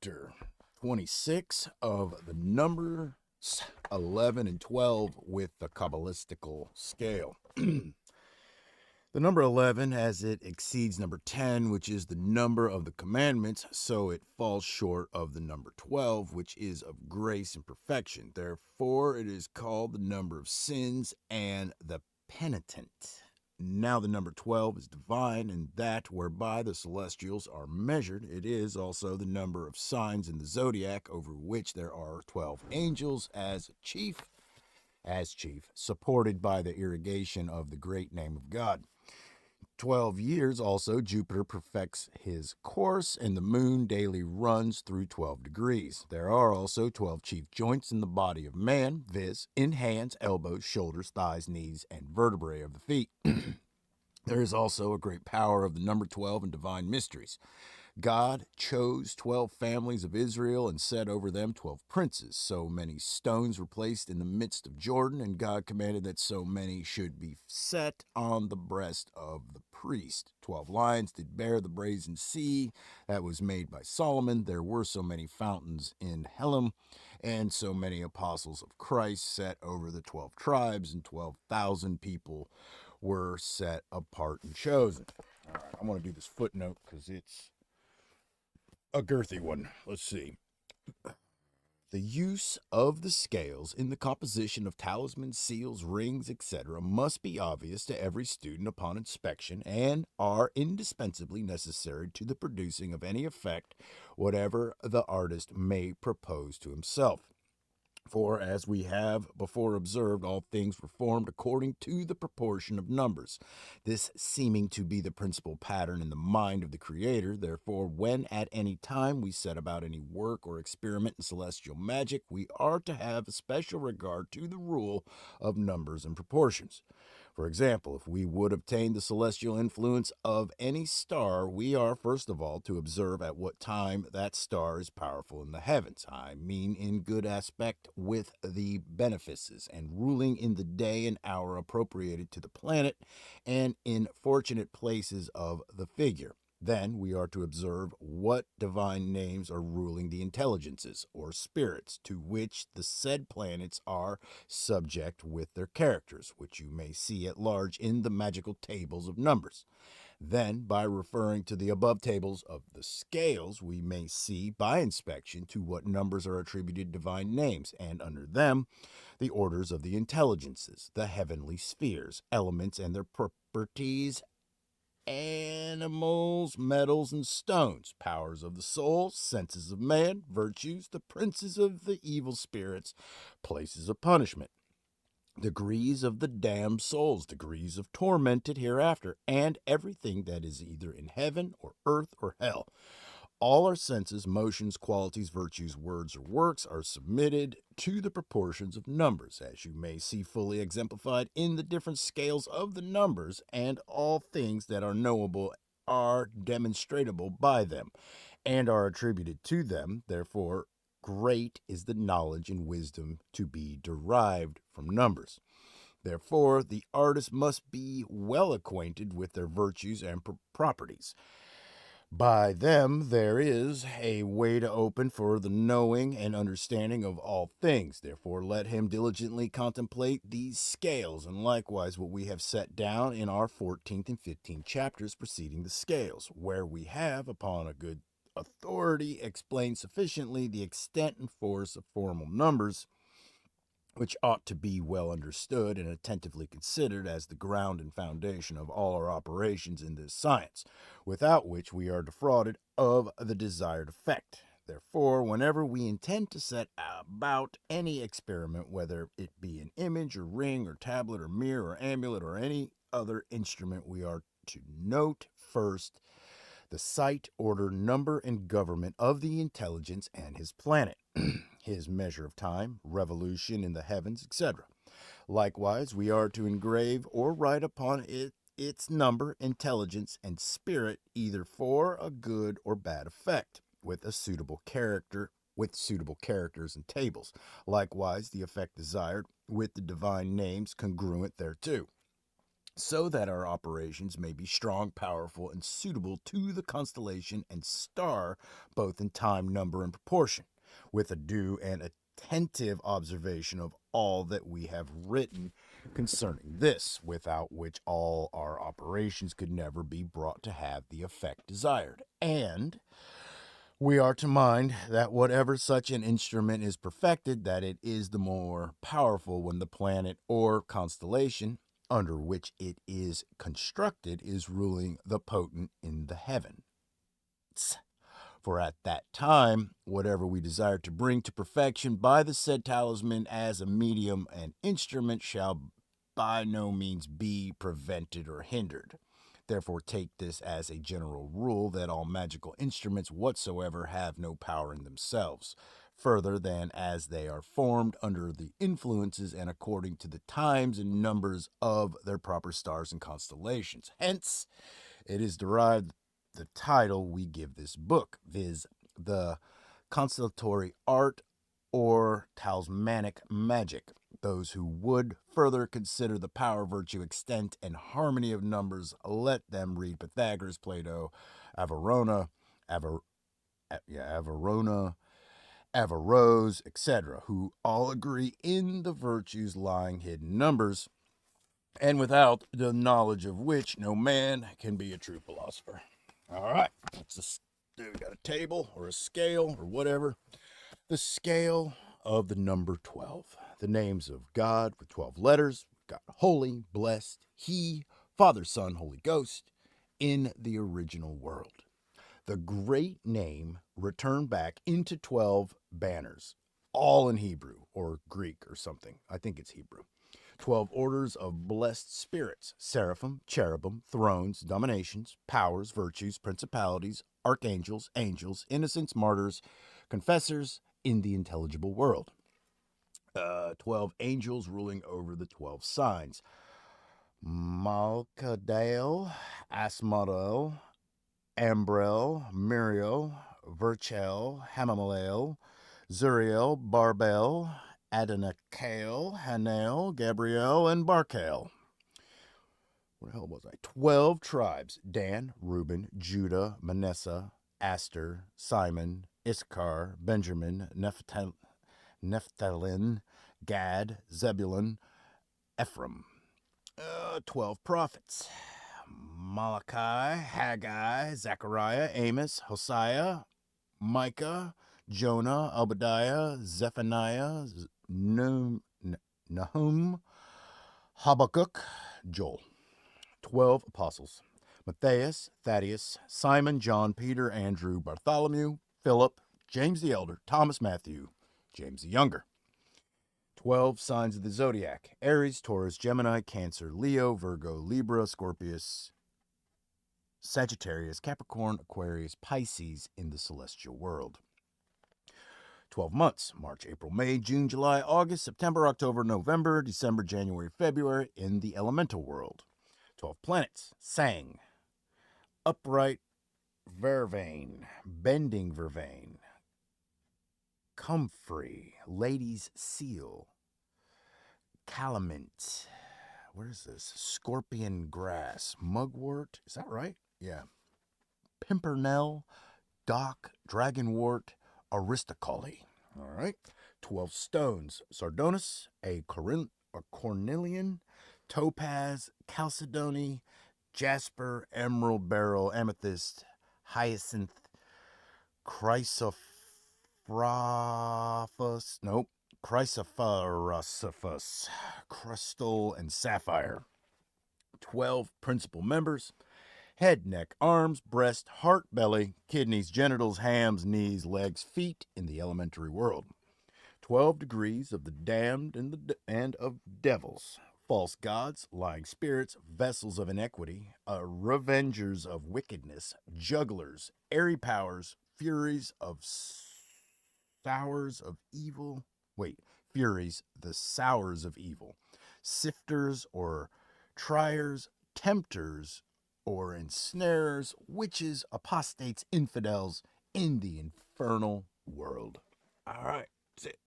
chapter 26 of the numbers 11 and 12 with the Kabbalistical scale. The number 11, as it exceeds number 10, which is the number of the commandments, so it falls short of the number 12, which is of grace and perfection. Therefore, it is called the number of sins and the penitent. Now the number 12 is divine, and that whereby the celestials are measured. It is also the number of signs in the zodiac, over which there are 12 angels as chief, supported by the irrigation of the great name of God. 12 years also Jupiter perfects his course, and the moon daily runs through 12 degrees. There are also 12 chief joints in the body of man, viz., in hands, elbows, shoulders, thighs, knees, and vertebrae of the feet. There is also a great power of the number 12 in divine mysteries. God chose 12 families of Israel and set over them 12 princes. So many stones were placed in the midst of Jordan, and God commanded that so many should be set on the breast of the priest. 12 lions did bear the brazen sea that was made by Solomon. There were so many fountains in Helam, and so many apostles of Christ set over the 12 tribes, and 12,000 people were set apart and chosen. All right, I'm going to do this footnote because it's a girthy one. Let's see. The use of the scales in the composition of talismans, seals, rings, etc. must be obvious to every student upon inspection and are indispensably necessary to the producing of any effect, whatever the artist may propose to himself. For, as we have before observed, all things were formed according to the proportion of numbers, this seeming to be the principal pattern in the mind of the Creator. Therefore, when at any time we set about any work or experiment in celestial magic, we are to have a special regard to the rule of numbers and proportions. For example, if we would obtain the celestial influence of any star, we are first of all to observe at what time that star is powerful in the heavens. I mean in good aspect with the benefices, and ruling in the day and hour appropriated to the planet, and in fortunate places of the figure. Then we are to observe what divine names are ruling the intelligences, or spirits, to which the said planets are subject with their characters, which you may see at large in the magical tables of numbers. Then, by referring to the above tables of the scales, we may see by inspection to what numbers are attributed divine names, and under them the orders of the intelligences, the heavenly spheres, elements and their properties, animals, metals, and stones, powers of the soul, senses of man, virtues, the princes of the evil spirits, places of punishment, degrees of the damned souls, degrees of tormented hereafter, and everything that is either in heaven or earth or hell. All our senses, motions, qualities, virtues, words, or works are submitted to the proportions of numbers, as you may see fully exemplified in the different scales of the numbers, and all things that are knowable are demonstratable by them, and are attributed to them. Therefore, great is the knowledge and wisdom to be derived from numbers. Therefore, the artist must be well acquainted with their virtues and properties. By them there is a way to open for the knowing and understanding of all things. Therefore let him diligently contemplate these scales, and likewise what we have set down in our 14th and 15th chapters preceding the scales, where we have, upon a good authority, explained sufficiently the extent and force of formal numbers, which ought to be well understood and attentively considered as the ground and foundation of all our operations in this science, without which we are defrauded of the desired effect. Therefore, whenever we intend to set about any experiment, whether it be an image or ring or tablet or mirror or amulet or any other instrument, we are to note first the site, order, number, and government of the intelligence and his planet, his measure of time, revolution in the heavens, etc. Likewise, we are to engrave or write upon it its number, intelligence, and spirit, either for a good or bad effect, with suitable characters and tables. Likewise, the effect desired, with the divine names congruent thereto. so that our operations may be strong, powerful, and suitable to the constellation and star, both in time, number, and proportion, with a due and attentive observation of all that we have written concerning this, without which all our operations could never be brought to have the effect desired. And we are to mind that whatever such an instrument is perfected, that it is the more powerful when the planet or constellation under which it is constructed is ruling the potent in the heavens. For at that time, whatever we desire to bring to perfection by the said talisman as a medium and instrument shall by no means be prevented or hindered. Therefore, take this as a general rule that all magical instruments whatsoever have no power in themselves, further than as they are formed under the influences and according to the times and numbers of their proper stars and constellations. Hence, it is derived the title we give this book, viz., the constellatory art or talismanic magic. Those who would further consider the power, virtue, extent, and harmony of numbers, let them read Pythagoras, Plato, Averroes, etc., who all agree in the virtues lying hidden in numbers, and without the knowledge of which no man can be a true philosopher. All right, we got a table or a scale or whatever. The scale of the number 12. The names of God with 12 letters. We've got holy, blessed, he, Father, Son, Holy Ghost in the original world. The great name returned back into 12 banners, all in Hebrew or Greek or something. I think it's Hebrew. 12 orders of blessed spirits, seraphim, cherubim, thrones, dominations, powers, virtues, principalities, archangels, angels, innocents, martyrs, confessors in the intelligible world. 12 angels ruling over the 12 signs. Malkadale, Asmodel, Ambrel, Muriel, Virchel, Hamamalel, Zuriel, Barbel, Adonakael, Hanel, Gabriel, and Barkael. What the hell was I? 12 tribes: Dan, Reuben, Judah, Manasseh, Aster, Simon, Issachar, Benjamin, Nephthalin, Gad, Zebulun, Ephraim. 12 prophets: Malachi, Haggai, Zechariah, Amos, Hosea, Micah, Jonah, Obadiah, Zephaniah, Nahum, Habakkuk, Joel. 12 apostles: Matthias, Thaddeus, Simon, John, Peter, Andrew, Bartholomew, Philip, James the Elder, Thomas, Matthew, James the Younger. 12 signs of the zodiac: Aries, Taurus, Gemini, Cancer, Leo, Virgo, Libra, Scorpius, Sagittarius, Capricorn, Aquarius, Pisces in the celestial world. 12 months: March, April, May, June, July, August, September, October, November, December, January, February in the elemental world. 12 planets: Sang, upright vervain, bending vervain, comfrey, lady's seal, calamint, what is this? Scorpion grass, mugwort, is that right? Yeah. Pimpernel, dock, dragonwort, aristocoly. All right. 12 stones: sardonyx, a cornelian, topaz, chalcedony, jasper, emerald, beryl, amethyst, hyacinth, chrysoprasiphus, crystal, and sapphire. 12 principal members: head, neck, arms, breast, heart, belly, kidneys, genitals, hams, knees, legs, feet in the elementary world. 12 degrees of the damned and of devils: false gods, lying spirits, vessels of iniquity, revengers of wickedness, jugglers, airy powers, furies, the sours of evil, sifters or triers, tempters or ensnarers, witches, apostates, infidels in the infernal world. All right, that's it.